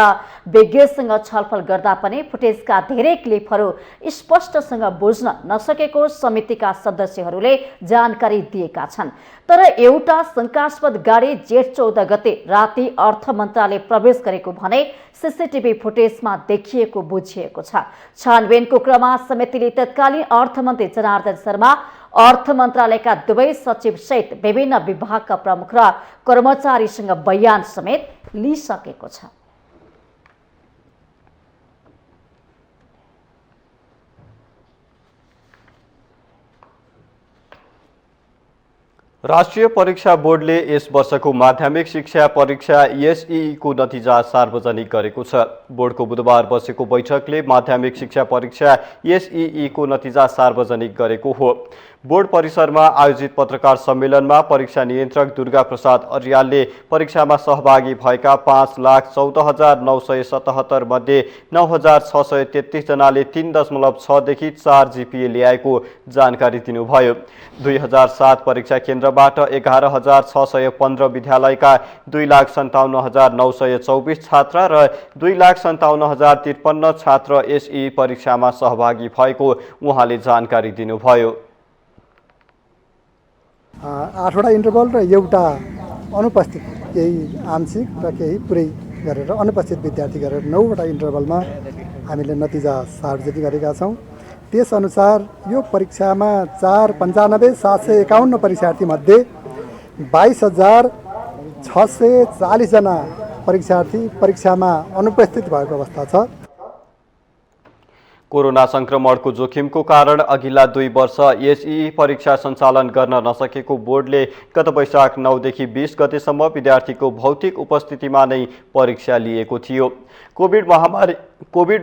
विज्ञसँग छलफल गर्दा पनि फुटेजका धेरै क्लिपहरू स्पष्टसँग बुझ्न नसकेको समितिका सदस्यहरूले जानकारी दिएका छन्। तर एउटा शंकास्पद गाडी जेठ 14 गते राति अर्थ मन्त्रालय प्रवेश गरेको भने सीसीटीभी फुटेजमा देखिएको बुझिएको छ। छानबिनको क्रममा समितिले तत्कालीन अर्थमन्त्री जनार्दन शर्मा, अर्थ मन्त्रालयका दुवै सचिव सहित विभिन्न विभागका प्रमुख र कर्मचारीसँग बयान समेत लिइसकेको छ। राष्ट्रिय परीक्षा बोर्डले यस वर्षको माध्यमिक शिक्षा परीक्षा एसईई को नतिजा सार्वजनिक गरेको छ। बोर्डको बुधबार बसेको बैठकले माध्यमिक शिक्षा परीक्षा एसईई को नतिजा सार्वजनिक गरेको हो। बोर्ड परिसरमा आयोजित पत्रकार सम्मेलनमा परीक्षा नियन्त्रक दुर्गा प्रसाद अर्यालले परीक्षामा सहभागी भएका 5,14,977 मध्ये 9,633 जनाले 3.6 देखि 4 GPA ल्याएको जानकारी दिनुभयो। 2007 परीक्षा केन्द्रबाट 11,615 विद्यालयका 2,57,924 छात्र र 2,57,053 छात्र SE परीक्षामा सहभागी भएको उहाँले जानकारी दिनुभयो। 8वटा इन्टरभल र एउटा अनुपस्थित, केही आंशिक र केही पुरै गरेर अनुपस्थित विद्यार्थी गरेर 9वटा इन्टरभलमा हामीले नतिजा सार्वजनिक गरेका छौँ। त्यसअनुसार यो परीक्षामा 4,95,751 परीक्षार्थीमध्ये 22,640 जना परीक्षार्थी परीक्षामा अनुपस्थित भएको अवस्था छ। कोरोना संक्रमणको जोखिमको कारण अघिल्ला 2 वर्ष SE परीक्षा सञ्चालन गर्न नसकेको बोर्डले गत वैशाख 9 देखि 20 गतेसम्म विद्यार्थीको भौतिक उपस्थितिमा नै परीक्षा लिएको थियो। कोभिड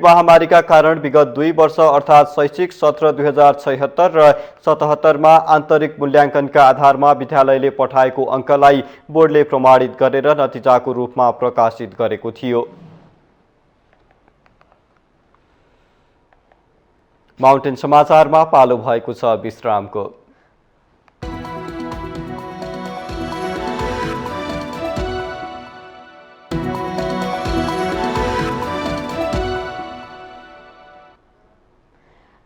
महामारीका कारण विगत 2 वर्ष अर्थात् शैक्षिक सत्र 2076 र 77 मा आन्तरिक मूल्याङ्कनका आधारमा विद्यालयले पठाएको अङ्कलाई बोर्डले प्रमाणित गरेर नतिजाको रूपमा प्रकाशित गरेको थियो। माउन्टेन समाचारमा पालो भएको छ विश्रामको।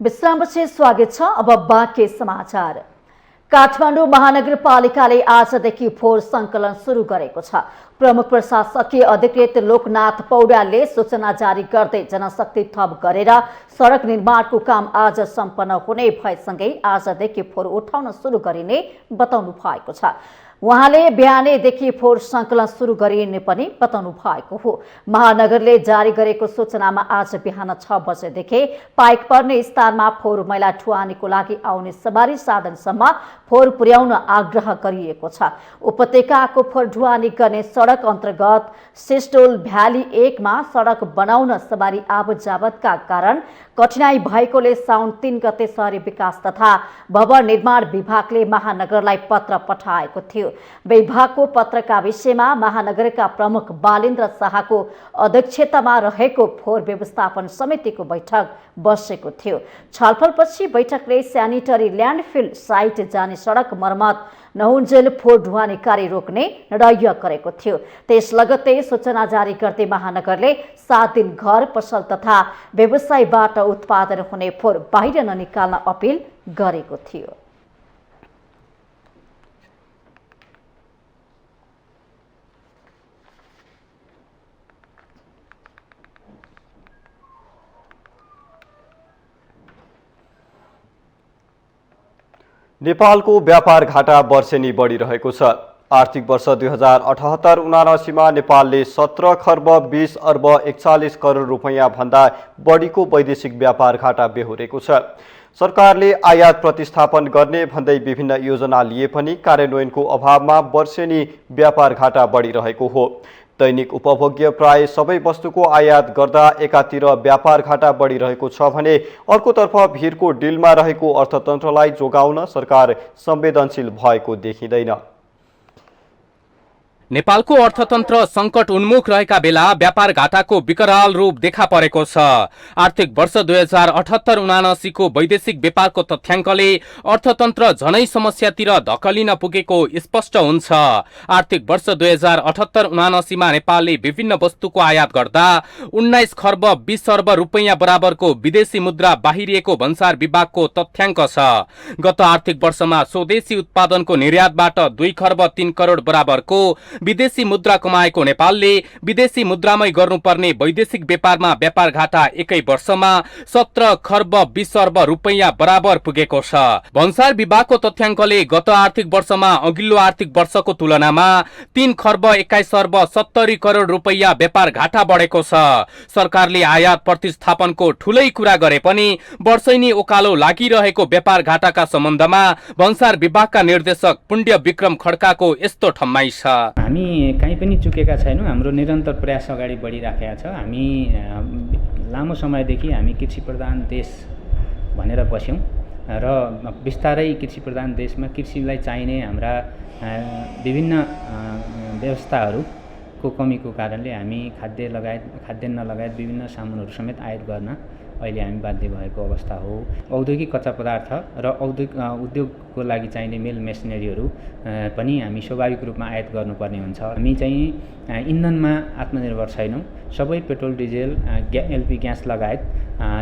विश्रामपछि स्वागत छ। अब बाँकी समाचार। काठमाडौँ महानगरपालिकाले आजदेखि फोहोर सङ्कलन सुरु गरेको छ। प्रमुख प्रशासकीय अधिकृत लोकनाथ पौड्यालले सूचना जारी गर्दै जनशक्ति थप गरेर सडक निर्माणको काम आज सम्पन्न हुने भएसँगै आजदेखि फोहोर उठाउन सुरु गरिने बताउनु भएको छ। उहाँले बिहानैदेखि फोहोर सङ्कलन सुरु गरिने पनि बताउनु भएको हो। महानगरले जारी गरेको सूचनामा आज बिहान 6 बजेदेखि पाइक पर्ने स्थानमा फोहोर मैला ढुवानीको लागि आउने सवारी साधनसम्म फोहोर पुर्याउन आग्रह गरिएको छ। उपत्यकाको फोहोर ढुवानी गर्ने सडक अन्तर्गत सिस्टोल भ्याली 1 मा सडक बनाउन सवारी आवतजावतका कारण कठिनाई भएकोले साउन 3 गते शहरी विकास तथा भवन निर्माण विभागले महानगरलाई पत्र पठाएको थियो। विभागको पत्रका विषयमा महानगरका प्रमुख बालेन्द्र शाहको अध्यक्षतामा रहेको फोहोर व्यवस्थापन समितिको बैठक बसेको थियो। छलफलपछि बैठकले स्यानिटरी ल्यान्डफिल साइट जाने सडक मर्मत नहुन्जेल फोहोर ढुवानी कार्य रोक्ने निर्णय गरेको थियो। त्यस लगत्तै सूचना जारी गर्दै महानगरले 7 दिन घर पसल तथा व्यवसायबाट उत्पादन हुने फोहोर बाहिर ननिकाल्न अपिल गरेको थियो। नेपालको व्यापार घाटा वर्षेनी बढिरहेको छ। आर्थिक वर्ष 2078-79 मा नेपालले 17 खर्ब 20 अर्ब 41 करोड रुपैयाँ भन्दा बढीको वैदेशिक व्यापार घाटा बेहोरेको छ। सरकारले आयात प्रतिस्थापन गर्ने भन्दै विभिन्न योजना लिए पनि कार्यान्वयनको अभावमा वर्षेनी व्यापार घाटा बढिरहेको हो। दैनिक उपभोग्य प्राय सबै वस्तुको आयात गर्दा एकातिर व्यापार घाटा बढिरहेको छ भने अर्कोतर्फ भिरको डिलमा रहेको अर्थतन्त्रलाई जोगाउन सरकार संवेदनशील भएको देखिँदैन। नेपालको अर्थतन्त्र संकट उन्मुख रहेका बेला व्यापार घाटाको विकराल रूप देखा परेको छ। आर्थिक वर्ष 2078-79 को वैदेशिक व्यापारको तथ्याङ्कले अर्थतन्त्र झनै समस्यातिर धकलिन पुगेको स्पष्ट हुन्छ। आर्थिक वर्ष 2078-79 मा नेपालले विभिन्न वस्तुको आयात गर्दा 19 खर्ब 20 अर्ब रुपैयाँ बराबरको विदेशी मुद्रा बाहिरिएको भन्सार विभागको तथ्याङ्क छ। गत आर्थिक वर्षमा स्वदेशी उत्पादनको निर्यातबाट 2 खर्ब 3 करोड बराबरको विदेशी मुद्रा कमाएको नेपालले विदेशी मुद्रामै गर्नुपर्ने वैदेशिक व्यापारमा व्यापार घाटा एकै वर्षमा 17 खर्ब 20 अर्ब रुपैयाँ बराबर पुगेको छ। भन्सार विभागको तथ्याङ्कले गत आर्थिक वर्षमा अघिल्लो आर्थिक वर्षको तुलनामा 3 खर्ब 21 अर्ब 70 करोड रुपैयाँ व्यापार घाटा बढेको छ। सरकारले आयात प्रतिस्थापनको ठूलै कुरा गरे पनि वर्षैनी ओकालो लागिरहेको व्यापार घाटाका सम्बन्धमा भन्सार विभागका निर्देशक पुण्य विक्रम खड्काको यस्तो ठम्माई छ। हामी कहीँ पनि चुकेका छैनौँ। हाम्रो निरन्तर प्रयास अगाडि बढिराखेका छ। हामी लामो समयदेखि हामी कृषि प्रधान देश भनेर बस्यौँ र बिस्तारै कृषि प्रधान देशमा कृषिलाई चाहिने हाम्रा विभिन्न व्यवस्थाहरूको कमीको कारणले हामी खाद्यान्न लगायत विभिन्न सामानहरू समेत आयात गर्न अहिले हामी बाध्य भएको अवस्था हो। औद्योगिक कच्चा पदार्थ र उद्योगको लागि चाहिने मेल मेसिनरीहरू पनि हामी स्वाभाविक रूपमा आयात गर्नुपर्ने हुन्छ। हामी चाहिँ इन्धनमा आत्मनिर्भर छैनौँ। सबै पेट्रोल डिजेल एलपी ग्यास लगायत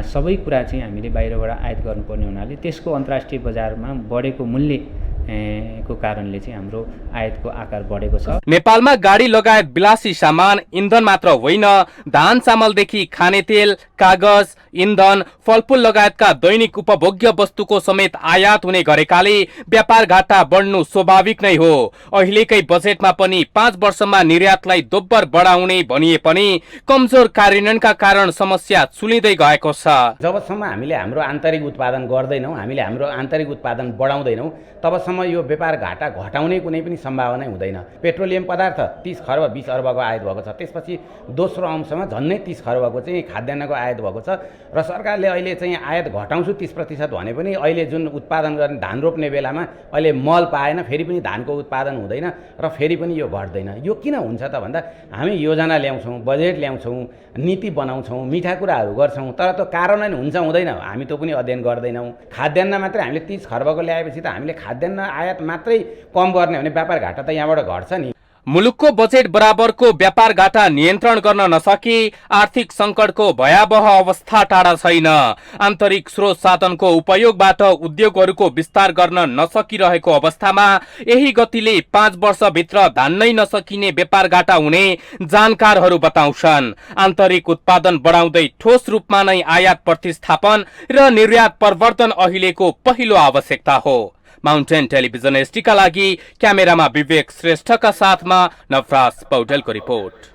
सबै कुरा चाहिँ हामीले बाहिरबाट आयात गर्नुपर्ने हुनाले त्यसको अन्तर्राष्ट्रिय बजारमा बढेको मूल्य को कारणले चाहिँ हाम्रो आयातको आकार बढेको छ। नेपालमा गाडी लगायत विलासी सामान, इन्धन मात्र होइन, धान चामलदेखि खाने तेल, कागज, इन्धन, फलफूल लगायतका दैनिक उपभोग्य वस्तुको समेत आयात हुने गरेकाले व्यापार घाटा बढ्नु स्वाभाविक नै हो। अहिलेकै बजेटमा पनि 5 वर्षमा निर्यातलाई दोब्बर बढाउने भनिए पनि कमजोर कार्यान्वयनका कारण समस्या चुलिँदै गएको छ। जबसम्म हामीले हाम्रो आन्तरिक उत्पादन गर्दैनौँ, हामीले हाम्रो आन्तरिक उत्पादन बढाउँदैनौँ, तबसम्म यो व्यापार घाटा घटाउने कुनै पनि सम्भावना हुँदैन। पेट्रोलियम पदार्थ 30 खर्ब 20 अर्बको आयात भएको छ। त्यसपछि दोस्रो अंशमा झन्नै 30 खर्बको चाहिँ खाद्यान्नको आयात भएको छ र सरकारले अहिले चाहिँ आयात घटाउँछु 30% भने पनि अहिले जुन उत्पादन गर्ने धान रोप्ने बेलामा अहिले मल पाएन, फेरि पनि धानको उत्पादन हुँदैन र फेरि पनि यो घट्दैन। यो किन हुन्छ त भन्दा हामी योजना ल्याउँछौँ, बजेट ल्याउँछौँ, नीति बनाउँछौँ, मिठा कुराहरू गर्छौँ, तर त्यो कार्यान्वयन हुन्छ हुँदैन हामी त्यो पनि अध्ययन गर्दैनौँ। खाद्यान्न मात्रै हामीले 30 खर्बको ल्याएपछि त हामीले खाद्यान्न आयात मात्रै कम गर्ने भने व्यापार घाटा त यहाँबाट घट्छ नि। मुलुकको बजेट बराबरको व्यापार घाटा नियन्त्रण गर्न नसकी आर्थिक सङ्कटको भयावह अवस्था टाढा छैन। आन्तरिक स्रोत साधनको उपयोगबाट उद्योगहरूको विस्तार गर्न नसकिरहेको अवस्थामा यही गतिले 5 वर्षभित्र धान्नै नसकिने व्यापार घाटा हुने जानकारहरू बताउँछन्। आन्तरिक उत्पादन बढाउँदै ठोस रूपमा नै आयात प्रतिस्थापन र निर्यात प्रवर्धन अहिलेको पहिलो आवश्यकता हो। माउन्टेन टेलिभिजन एसटीका लागि क्यामेरामा विवेक श्रेष्ठका साथमा नवराज पौडेलको रिपोर्ट।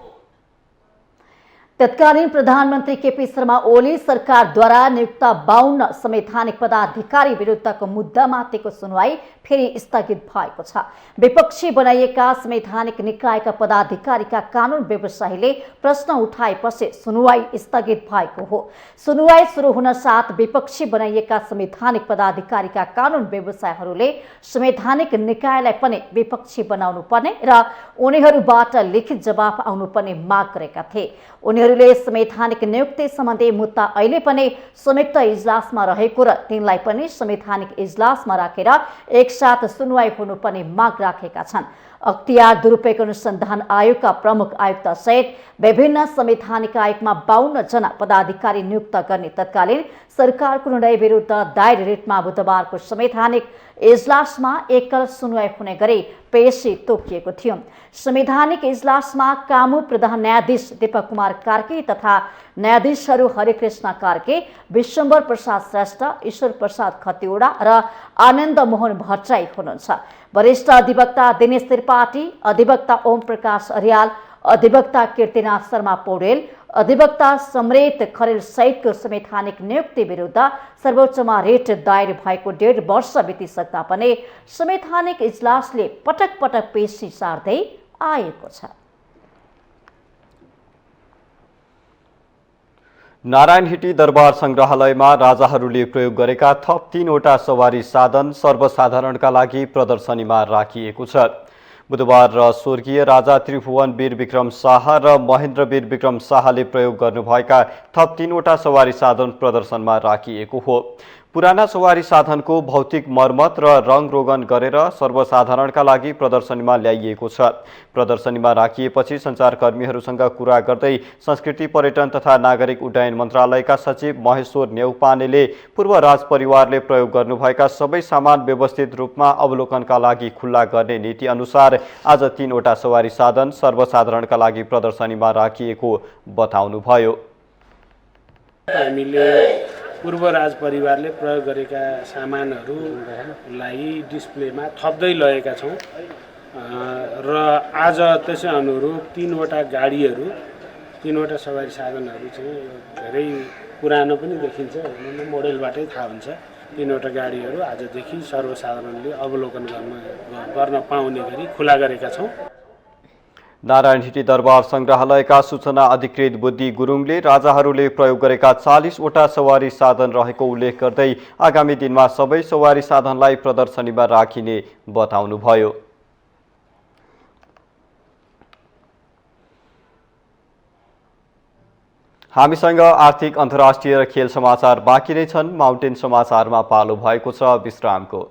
तत्कालीन प्रधानमन्त्री केपी शर्मा ओली सरकारद्वारा नियुक्त 52 संवैधानिक पदाधिकारी विरुद्धको मुद्दामाथिको सुनवाई फेरि स्थगित भएको छ। विपक्षी बनाइएका संवैधानिक निकायका पदाधिकारीका कानून व्यवसायीले प्रश्न उठाएपछि सुनवाई स्थगित भएको हो। सुनवाई सुरु हुन साथ विपक्षी बनाइएका संवैधानिक पदाधिकारीका कानून व्यवसायीहरूले संवैधानिक निकायलाई पनि विपक्षी बनाउनु पर्ने र उनीहरूबाट लिखित जवाफ आउनुपर्ने माग गरेका थिए। उनीहरूले संवैधानिक नियुक्ति सम्बन्धी मुद्दा अहिले पनि संयुक्त इजलासमा रहेको र तिनलाई पनि संवैधानिक इजलासमा राखेर एकसाथ सुनवाई हुनुपर्ने माग राखेका छन्। अख्तियार दुरुपयोग अनुसन्धान आयोगका प्रमुख आयुक्त सहित विभिन्न संवैधानिक आयोगमा 52 जना पदाधिकारी नियुक्त गर्ने तत्कालीन सरकारको निर्णय विरुद्ध दायर रिटमा बुधबारको संवैधानिक इजलासमा एकल सुनवाई हुने गरी पेशी तोकिएको थियो। संवैधानिक इजलासमा कानून प्रधान न्यायाधीश दीपक कुमार कार्की तथा न्यायाधीशहरू हरिकृष्ण कार्के, विश्वम्भर प्रसाद श्रेष्ठ, ईश्वर प्रसाद खतिवडा र आनन्द मोहन भट्टराई हुनुहुन्छ। वरिष्ठ अधिवक्ता दिनेश त्रिपाठी, अधिवक्ता ओम प्रकाश अर्याल, अधिवक्ता कीर्तिनाथ शर्मा पौडेल, अधिवक्ता समरेत खरेल सहितको संवैधानिक नियुक्ति विरुद्ध सर्वोच्चमा रिट दायर भएको 1.5 वर्ष बितिसक्दा पनि संवैधानिक इजलासले पटक पटक पेशी सार्दै आएको छ। नारायणहिटी दरबार संग्रहालयमा राजाहरूले प्रयोग गरेका थप 3वटा सवारी साधन सर्वसाधारणका लागि प्रदर्शनीमा राखिएको छ। बुधबार स्वर्गीय राजा त्रिभुवन वीर विक्रम शाह र महेन्द्र वीर विक्रम शाहले प्रयोग गर्नुभएका थप 3वटा सवारी साधन प्रदर्शनमा राखिएको हो। पुराना सवारी साधनको भौतिक मर्मत र रङ रोगन गरेर सर्वसाधारणका लागि प्रदर्शनीमा ल्याइएको छ। प्रदर्शनीमा राखिएपछि सञ्चारकर्मीहरूसँग कुरा गर्दै संस्कृति पर्यटन तथा नागरिक उड्डयन मन्त्रालयका सचिव महेश्वर नेउपानेले पूर्व राजपरिवारले प्रयोग गर्नुभएका सबै सामान व्यवस्थित रूपमा अवलोकनका लागि खुल्ला गर्ने नीति अनुसार आज 3वटा सवारी साधन सर्वसाधारणका लागि प्रदर्शनीमा राखिएको बताउनुभयो। पूर्व राजपरिवारले प्रयोग गरेका सामानहरूलाई डिस्प्लेमा थप्दै लगेका छौँ र आज त्यसै अनुरूप 3वटा गाडीहरू 3वटा सवारी साधनहरू चाहिँ धेरै पुरानो पनि देखिन्छ, मोडेलबाटै थाहा हुन्छ। 3वटा गाडीहरू आजदेखि सर्वसाधारणले अवलोकन गर्न पाउने गरी खुला गरेका छौँ। नारायण हिटी दरबार संग्रहालयका सूचना अधिकृत बुद्धि गुरुङले राजाहरूले प्रयोग गरेका 40वटा सवारी साधन रहेको उल्लेख गर्दै आगामी दिनमा सबै सवारी साधनलाई प्रदर्शनीमा राखिने बताउनुभयो। हामीसँग आर्थिक अन्तर्राष्ट्रिय र खेल समाचार बाँकी नै छन्। माउन्टेन समाचारमा पालो भएको छ विश्रामको।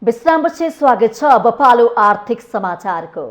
विश्रामपछि स्वागत छ। अब पालो आर्थिक समाचारको।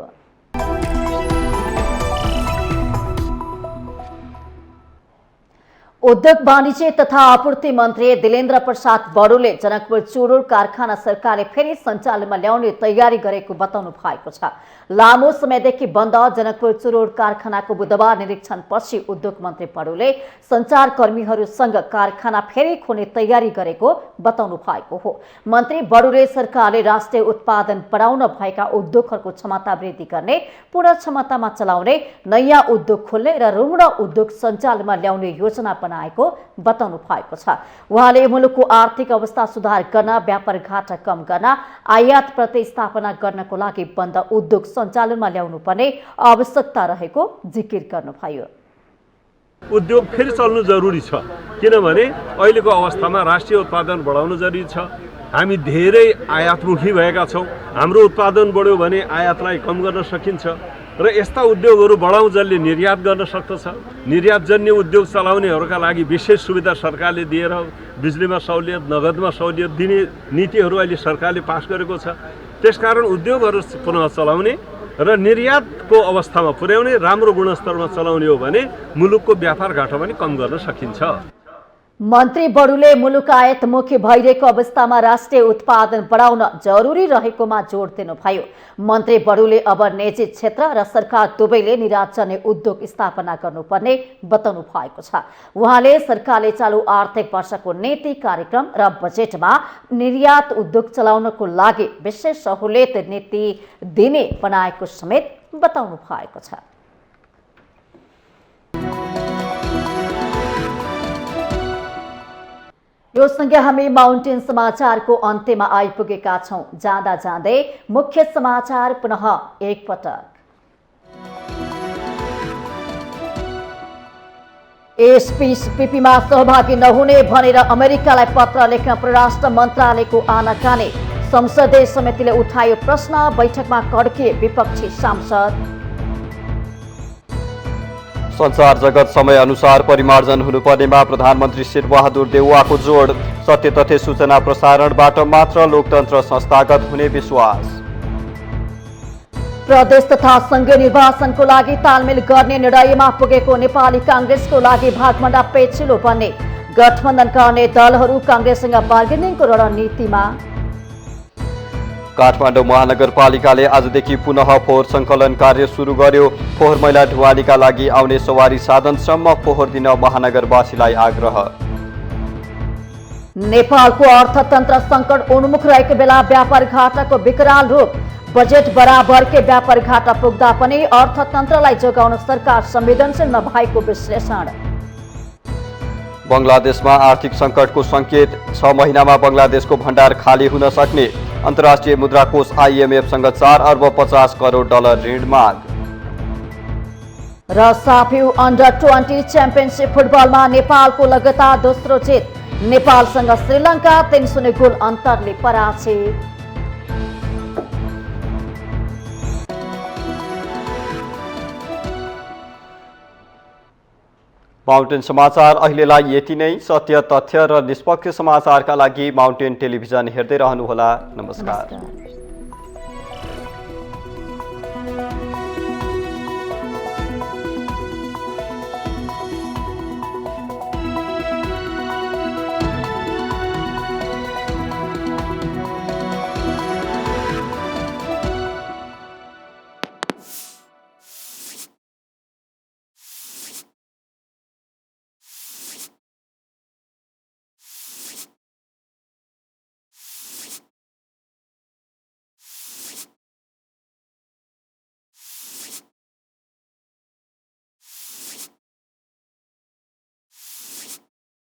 उद्योग वाणिज्य तथा आपूर्ति मन्त्री दिलेन्द्र प्रसाद बडोले जनकपुर चुरोट कारखाना सरकारले फेरि सञ्चालनमा ल्याउने तयारी गरेको बताउनु भएको छ। लामो समयदेखि बन्द जनकपुर चुरोट कारखानाको बुधबार निरीक्षणपछि उद्योग मन्त्री बडोले सञ्चारकर्मीहरूसँग कारखाना फेरि खोल्ने तयारी गरेको बताउनु भएको हो। मन्त्री बडोले सरकारले राष्ट्रिय उत्पादन बढाउन भएका उद्योगहरूको क्षमता वृद्धि गर्ने, पूर्ण क्षमतामा चलाउने, नयाँ उद्योग खोल्ने र ऋण उद्योग सञ्चालनमा ल्याउने योजना बनाएको बताउनु भएको छ। उहाँले मुलुकको आर्थिक अवस्था सुधार गर्न, व्यापार घाटा कम गर्न, आयात प्रतिस्थापना गर्नको लागि बन्द उद्योग सञ्चालनमा ल्याउनु पर्ने आवश्यकता रहेको जिकिर गर्नुभयो। उद्योग फेरि चल्नु जरुरी छ, किनभने अहिलेको अवस्थामा राष्ट्रिय उत्पादन बढाउनु जरुरी छ। हामी धेरै आयातमुखी भएका छौँ। हाम्रो उत्पादन बढ्यो भने आयातलाई कम गर्न सकिन्छ र यस्ता उद्योगहरू बढाउँ जसले निर्यात गर्न सक्दछ। निर्यातजन्य उद्योग चलाउनेहरूका लागि विशेष सुविधा सरकारले दिएर बिजुलीमा सहुलियत, नगदमा सहुलियत दिने नीतिहरू अहिले सरकारले पास गरेको छ। त्यसकारण उद्योगहरू पुनः चलाउने र निर्यातको अवस्थामा पुर्याउने, राम्रो गुणस्तरमा चलाउने हो भने मुलुकको व्यापार घाटा पनि कम गर्न सकिन्छ। मन्त्री बडुले मुलुक आयातमुखी भइरहेको अवस्थामा राष्ट्रिय उत्पादन बढाउन जरुरी रहेकोमा जोड दिनुभयो। मन्त्री बडुले अब निजी क्षेत्र र सरकार दुवैले निर्यातजन्य उद्योग स्थापना गर्नुपर्ने बताउनु भएको छ। उहाँले सरकारले चालु आर्थिक वर्षको नीति कार्यक्रम र बजेटमा निर्यात उद्योग चलाउनको लागि विशेष सहुलियत नीति दिने बनाएको समेत बताउनु भएको छ। यो सँगै हामी माउन्टेन समाचारको अन्त्यमा आइपुगेका छौं। जाँदा जाँदै मुख्य समाचार पुनः एकपटक। एसपीपीमा सहभागी नहुने भनेर अमेरिकालाई पत्र लेख्न परराष्ट्र मन्त्रालयको आनाकानी। संसदीय समितिले उठायो प्रश्न, बैठकमा कड्के विपक्षी सांसद। संचार जगत समय अनुसार परिमार्जन हुनुपर्नेमा प्रधानमन्त्री शेरबहादुर देउवाको जोड। सत्य तथ्य सूचना प्रसारणबाट मात्र लोकतन्त्र संस्थागत हुने विश्वास। प्रदेश तथा संघीय निर्वाचनको लागि तालमेल गर्ने निर्णयमा पुगेको नेपाली कांग्रेसको लागि भागभण्डा पेचिलो बन्ने। गठबन्धनका अन्य दलहरू कांग्रेससँग बार्गेनिङको रणनीतिमा। काठमाडौँ महानगरपालिकाले आजदेखि पुनः फोहोर सङ्कलन कार्य सुरु गर्यो। फोहोर मैला ढुवानीका लागि आउने सवारी साधनसम्म फोहोर दिन महानगरवासीलाई आग्रह। नेपालको अर्थतन्त्र सङ्कट उन्मुख रहेको बेला व्यापार घाटाको विकराल रूप। बजेट बराबरकै व्यापार घाटा पुग्दा पनि अर्थतन्त्रलाई जोगाउन सरकार संवेदनशील नभएको विश्लेषण। बङ्गलादेशमा आर्थिक सङ्कटको सङ्केत। 6 महिनामा बङ्गलादेशको भण्डार खाली हुन सक्ने। अन्तर्राष्ट्रिय मुद्रा कोष IMFसँग 4 अर्ब 50 करोड डलर ऋण माग। र साफिउ अन्डर 20 च्याम्पियनसिप फुटबलमा नेपालको लगातार दोस्रो जित। नेपालसँग श्रीलङ्का 3-0 गोल अन्तरले पराजित। माउन्टेन समाचार अहिलेलाई यति नै। सत्य, तथ्य र निष्पक्ष समाचारका लागि माउन्टेन टेलिभिजन हेर्दै रहनुहोला। नमस्कार।